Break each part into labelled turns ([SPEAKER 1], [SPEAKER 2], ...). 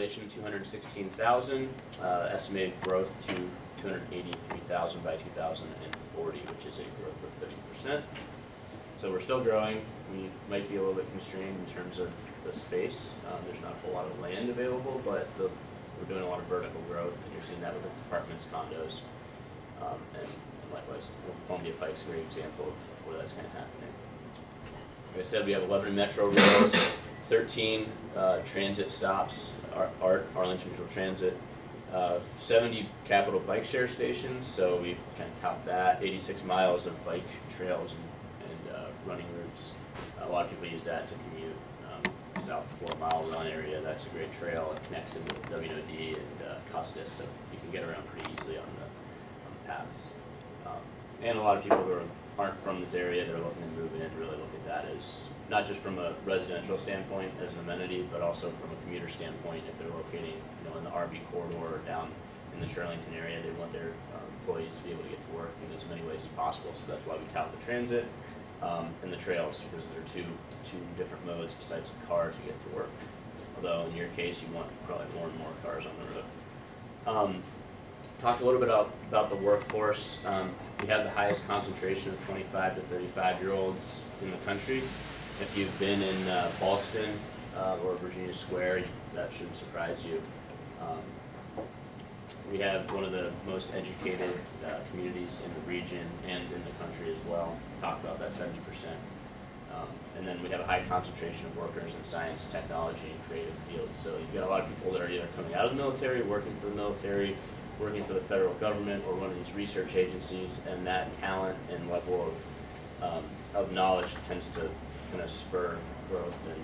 [SPEAKER 1] population 216,000, estimated growth to 283,000 by 2040, which is a growth of 30%. So we're still growing. We might be a little bit constrained in terms of the space. There's not a whole lot of land available, but we're doing a lot of vertical growth, and you're seeing that with apartments, condos, and likewise, Columbia Pike's a great example of where that's kind of happening. Like I said, we have 11 metro rails, 13 transit stops, Arlington Regional Transit, 70 Capital Bike Share stations, so we kind of topped that, 86 miles of bike trails and running routes. A lot of people use that to commute. South 4 Mile Run area, that's a great trail. It connects into WNOD and Custis, so you can get around pretty easily on the paths. And a lot of people who aren't from this area, they're looking to move in, really look at that as not just from a residential standpoint as an amenity, but also from a commuter standpoint. If they're locating, in the RB corridor or down in the Arlington area, they want their employees to be able to get to work in as many ways as possible. So that's why we tout the transit and the trails, because there are two different modes besides the car to get to work. Although in your case, you want probably more and more cars on the road. Talked a little bit about the workforce. We have the highest concentration of 25 to 35-year-olds in the country. If you've been in Ballston or Virginia Square, that shouldn't surprise you. We have one of the most educated communities in the region and in the country as well. Talked about that 70%. And then we have a high concentration of workers in science, technology, and creative fields. So you've got a lot of people that are either coming out of the military, working for the military, working for the federal government, or one of these research agencies, and that talent and level of knowledge tends to kind of spur growth and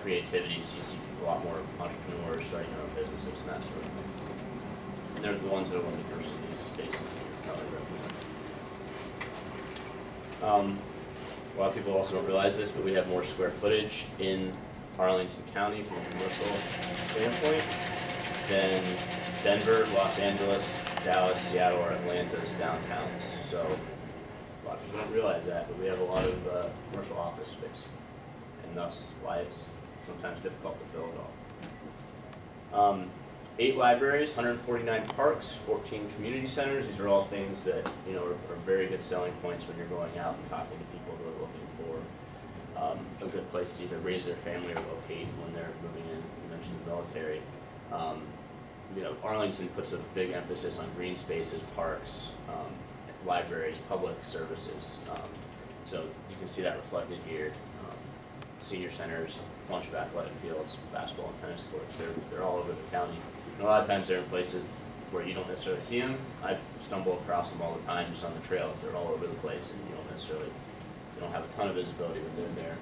[SPEAKER 1] creativity. So you see a lot more entrepreneurs starting their own businesses and that sort of thing. And they're the ones that are looking for these spaces that you're probably representing. A lot of people also don't realize this, but we have more square footage in Arlington County from a commercial standpoint than Denver, Los Angeles, Dallas, Seattle, or Atlanta's downtowns. So a lot of people don't realize that, but we have a lot of commercial office space, and thus why it's sometimes difficult to fill it all. 8 libraries, 149 parks, 14 community centers. These are all things that are very good selling points when you're going out and talking to people who are looking for a good place to either raise their family or locate when they're moving in. You mentioned the military. Arlington puts a big emphasis on green spaces, parks, libraries, public services. So you can see that reflected here. Senior centers, a bunch of athletic fields, basketball and tennis courts. They're all over the county. And a lot of times they're in places where you don't necessarily see them. I stumble across them all the time just on the trails. They're all over the place, and you don't have a ton of visibility when they're there.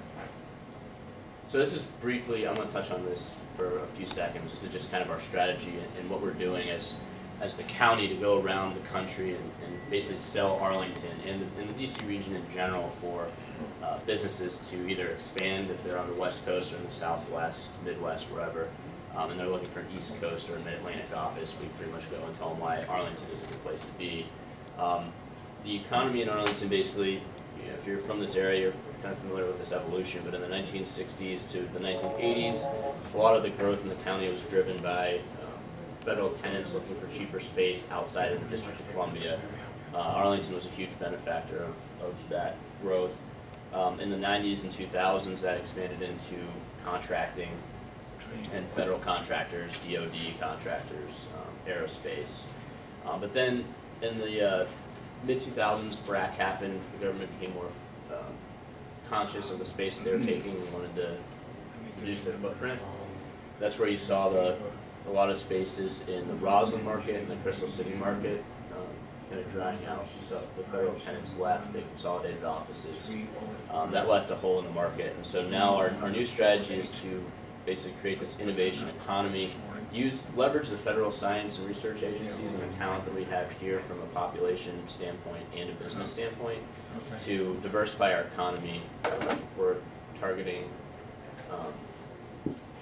[SPEAKER 1] So this is briefly, I'm going to touch on this for a few seconds. This is just kind of our strategy and what we're doing as the county to go around the country and basically sell Arlington and the DC region in general for businesses to either expand if they're on the West Coast or in the Southwest, Midwest, wherever, and they're looking for an East Coast or a Mid-Atlantic office. We pretty much go and tell them why Arlington is a good place to be. The economy in Arlington, basically, if you're from this area, you're kind of familiar with this evolution, but in the 1960s to the 1980s, a lot of the growth in the county was driven by federal tenants looking for cheaper space outside of the District of Columbia. Arlington was a huge benefactor of that growth. In the 90s and 2000s, that expanded into contracting and federal contractors, DoD contractors, aerospace. But then in the mid-2000s, BRAC happened. The government became more conscious of the space that they were taking and wanted to reduce their footprint. That's where you saw a lot of spaces in the Roslyn market and the Crystal City market kind of drying out. So the federal tenants left, they consolidated offices. That left a hole in the market. And so now our new strategy is to basically create this innovation economy, leverage the federal science and research agencies and the talent that we have here from a population standpoint and a business standpoint to diversify our economy. We're targeting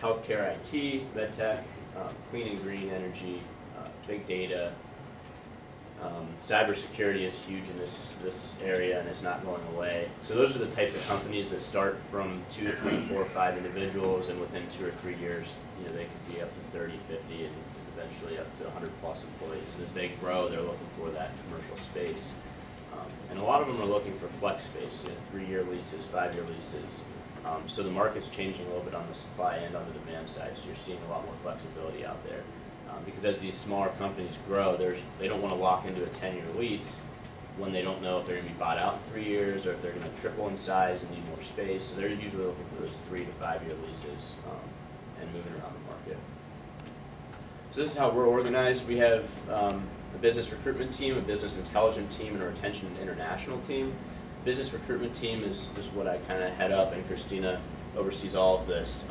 [SPEAKER 1] healthcare, IT, medtech, clean and green energy, big data, Cybersecurity is huge in this area, and it's not going away. So those are the types of companies that start from 2, 3, 4, 5 individuals, and within 2 or 3 years, they could be up to 30, 50, and eventually up to 100 plus employees. And as they grow, they're looking for that commercial space. And a lot of them are looking for flex space, 3-year leases, 5-year leases. So the market's changing a little bit on the supply and on the demand side, so you're seeing a lot more flexibility out there. Because as these smaller companies grow, they don't want to lock into a 10-year lease when they don't know if they're going to be bought out in 3 years or if they're going to triple in size and need more space. So they're usually looking for those 3 to 5-year leases and moving around the market. So this is how we're organized. We have a business recruitment team, a business intelligence team, and a retention and international team. Business recruitment team is what I kind of head up, and Christina oversees all of this.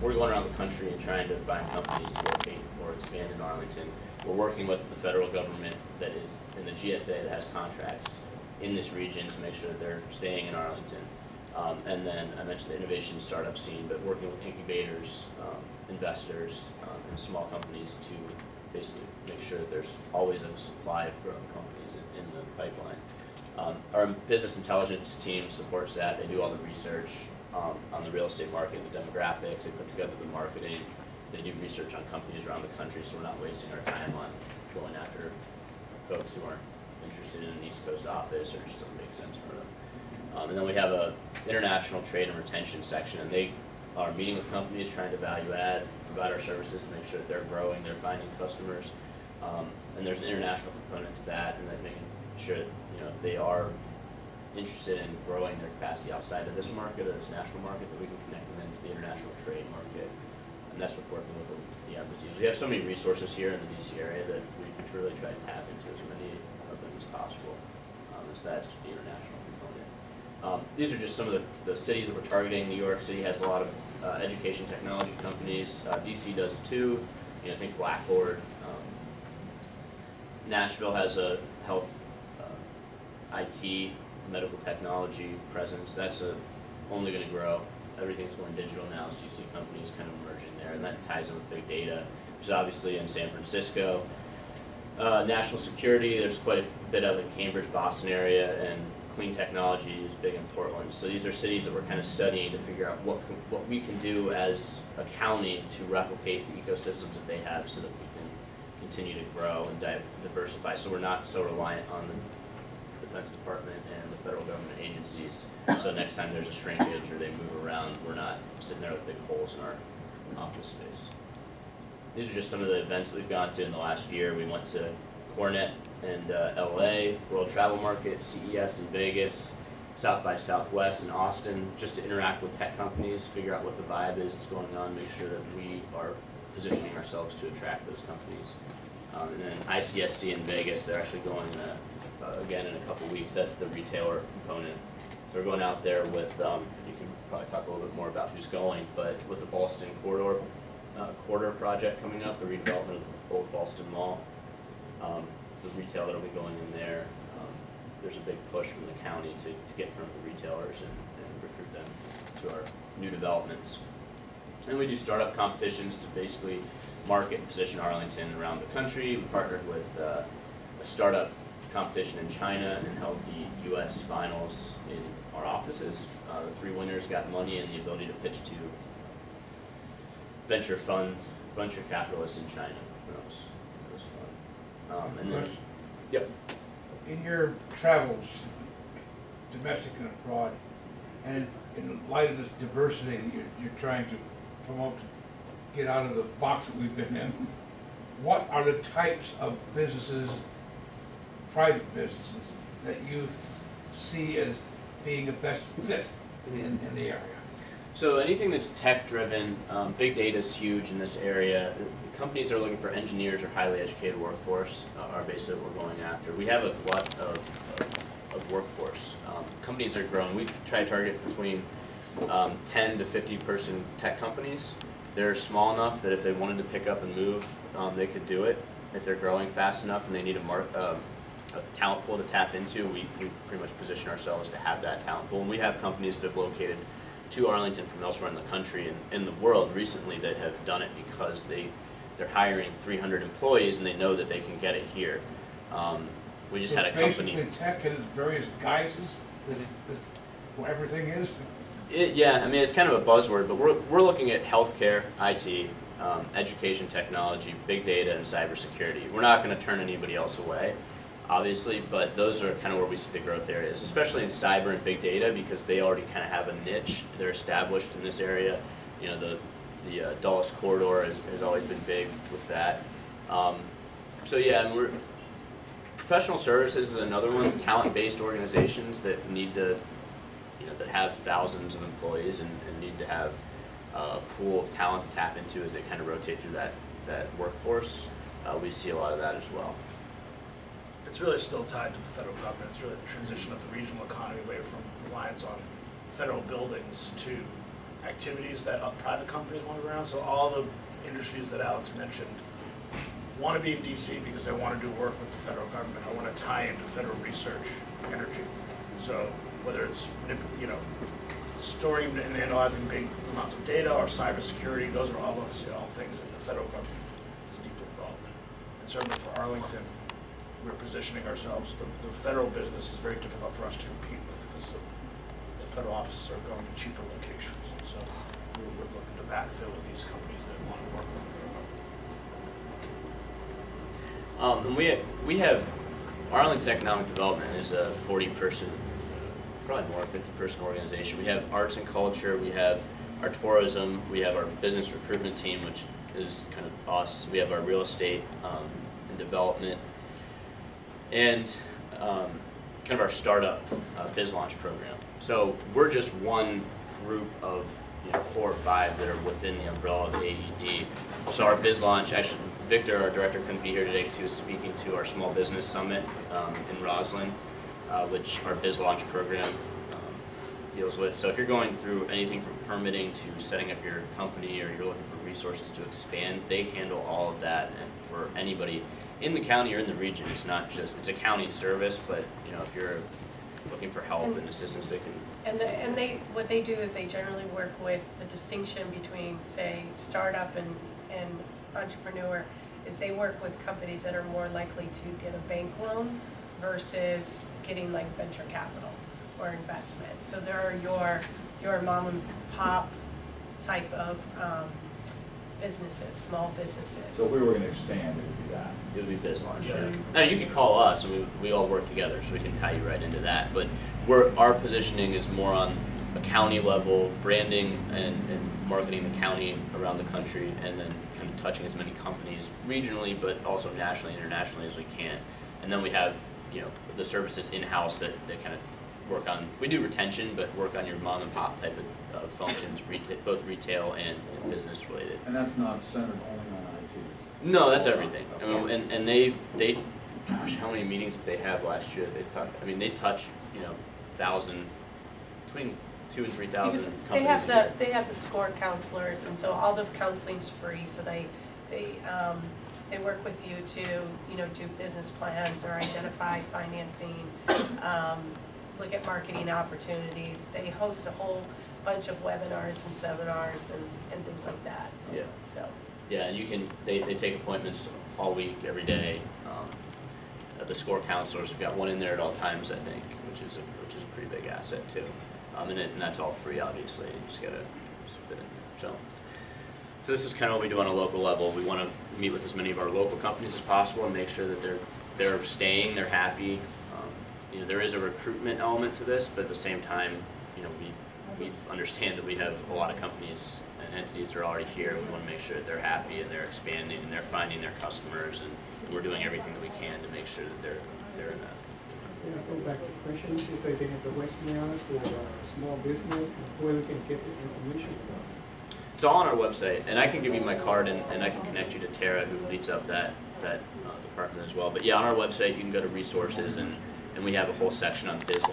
[SPEAKER 1] We're going around the country and trying to find companies to locate or expand in Arlington. We're working with the federal government that is in the GSA that has contracts in this region to make sure that they're staying in Arlington. And then I mentioned the innovation startup scene, but working with incubators, investors, and small companies to basically make sure that there's always a supply of growing companies in the pipeline. Our business intelligence team supports that. They do all the research on the real estate market, the demographics. They put together the marketing. They do research on companies around the country, so we're not wasting our time on going after folks who aren't interested in an East Coast office or just doesn't make sense for them. And then we have a international trade and retention section, and they are meeting with companies, trying to value add, provide our services to make sure that they're growing, they're finding customers. And there's an international component to that, and then making sure that if they are interested in growing their capacity outside of this market or this national market, that we can connect them into the international trade market. And that's what working with the embassies. We have so many resources here in the DC area that we really try to tap into as many of them as possible. So that's the international component. These are just some of the cities that we're targeting. New York City has a lot of education technology companies. DC does too. Think Blackboard. Nashville has a health, IT, medical technology presence. That's only going to grow. Everything's going digital now, so you see companies kind of emerging there, and that ties in with big data, which is obviously in San Francisco. National security, there's quite a bit of in Cambridge, Boston area, and clean technology is big in Portland. So these are cities that we're kind of studying to figure out what we can do as a county to replicate the ecosystems that they have so that we can continue to grow and diversify. So we're not so reliant on the Defense Department and the federal government agencies. So next time there's a shrinkage or they move around, we're not sitting there with big holes in our office space. These are just some of the events that we've gone to in the last year. We went to Cornet and LA, World Travel Market, CES in Vegas, South by Southwest in Austin, just to interact with tech companies, figure out what the vibe is that's going on, make sure that we are positioning ourselves to attract those companies. And then ICSC in Vegas, they're actually going again in a couple weeks. That's the retailer component. So we're going out there with, you can probably talk a little bit more about who's going, but with the Ballston Corridor project coming up, the redevelopment of the old Ballston Mall, the retail that will be going in there. There's a big push from the county to get in front of the retailers and recruit them to our new developments. And we do startup competitions to basically market and position Arlington around the country. We partnered with a startup competition in China and held the U.S. finals in our offices. The 3 winners got money and the ability to pitch to venture capitalists in China. That was fun. And then, yep.
[SPEAKER 2] In your travels, domestic and abroad, and in light of this diversity that you're trying to promote, get out of the box that we've been in, what are the types of businesses, private businesses, that you see as being a best fit in the area?
[SPEAKER 1] So anything that's tech-driven, big data is huge in this area. Companies that are looking for engineers or highly educated workforce are basically what we're going after. We have a glut of workforce. Companies are growing. We try to target between 10 to 50 person tech companies. They're small enough that if they wanted to pick up and move, they could do it. If they're growing fast enough and they need a talent pool to tap into, we pretty much position ourselves to have that talent pool. And we have companies that have located to Arlington from elsewhere in the country and in the world recently that have done it because they're hiring 300 employees and they know that they can get it here. We just had a
[SPEAKER 2] Basically
[SPEAKER 1] company.
[SPEAKER 2] tech in its various guises, that's what everything is.
[SPEAKER 1] Yeah, I mean, it's kind of a buzzword, but we're looking at healthcare, IT, education technology, big data, and cybersecurity. We're not going to turn anybody else away, obviously, but those are kind of where we see the growth areas, especially in cyber and big data, because they already kind of have a niche. They're established in this area. You know, the Dulles corridor has always been big with that. So yeah, and professional services is another one. Talent-based organizations that need to, you know, that have thousands of employees and need to have a pool of talent to tap into as they kind of rotate through that workforce. We see a lot of that as well.
[SPEAKER 3] It's really still tied to the federal government. It's really the transition of the regional economy away from reliance on federal buildings to activities that private companies want to run. So all the industries that Alex mentioned want to be in DC because they want to do work with the federal government. I want to tie into federal research energy. So whether it's, you know, storing and analyzing big amounts of data or cybersecurity, those are all things that the federal government is deeply involved in. And certainly for Arlington, we're positioning ourselves. The federal business is very difficult for us to compete with because the federal offices are going to cheaper locations. So we're looking to backfill with these companies that want to work with the federal government.
[SPEAKER 1] And we have Arlington Economic Development is a 40-person, probably more, 50-person organization. We have arts and culture. We have our tourism. We have our business recruitment team, which is kind of us. We have our real estate and development, and kind of our startup biz launch program. So we're just one group of 4 or 5 that are within the umbrella of the AED. So our biz launch, actually, Victor, our director, couldn't be here today because he was speaking to our small business summit in Roslyn, which our biz launch program deals with. So if you're going through anything from permitting to setting up your company, or you're looking for resources to expand, they handle all of that. And for anybody in the county or in the region, it's not just, it's a county service, but if you're looking for help and assistance, they can.
[SPEAKER 4] And what they do is they generally work with the distinction between, say, startup and entrepreneur, is they work with companies that are more likely to get a bank loan versus getting like venture capital or investment. So they're your mom and pop type of businesses, small businesses.
[SPEAKER 5] So if we were going to expand, it would be that.
[SPEAKER 1] It would be biz launch. Yeah. Now you can call us, and we all work together, so we can tie you right into that. But our positioning is more on a county level, branding and marketing the county around the country, and then kind of touching as many companies regionally, but also nationally, internationally as we can. And then we have the services in house that kind of work on. We do retention, but work on your mom and pop type of functions, both retail and business related.
[SPEAKER 5] And that's not centered only on IT?
[SPEAKER 1] No, that's everything. I mean, and they gosh, how many meetings did they have last year? They touched 1,000, between 2,000 and 3,000 companies.
[SPEAKER 4] They have the SCORE counselors, and so all the counseling's free. So they work with you to do business plans or identify financing, look at marketing opportunities. They host a whole bunch of webinars and seminars and things like that.
[SPEAKER 1] Yeah.
[SPEAKER 4] So.
[SPEAKER 1] Yeah, and they take appointments all week, every day. The SCORE counselors, we've got one in there at all times, I think, which is a pretty big asset too. And that's all free, obviously. You just gotta fit in. So this is kind of what we do on a local level. We want to meet with as many of our local companies as possible and make sure that they're staying, they're happy. There is a recruitment element to this, but at the same time, we understand that we have a lot of companies and entities that are already here. We want to make sure that they're happy and they're expanding and they're finding their customers, and we're doing everything that we can to make sure that they're in that.
[SPEAKER 6] Yeah, go back to the question. You say they have the Westmoreland for small business, where we can get the information from?
[SPEAKER 1] It's all on our website, and I can give you my card, and I can connect you to Tara, who leads up that department as well. But yeah, on our website, you can go to resources, and we have a whole section on biz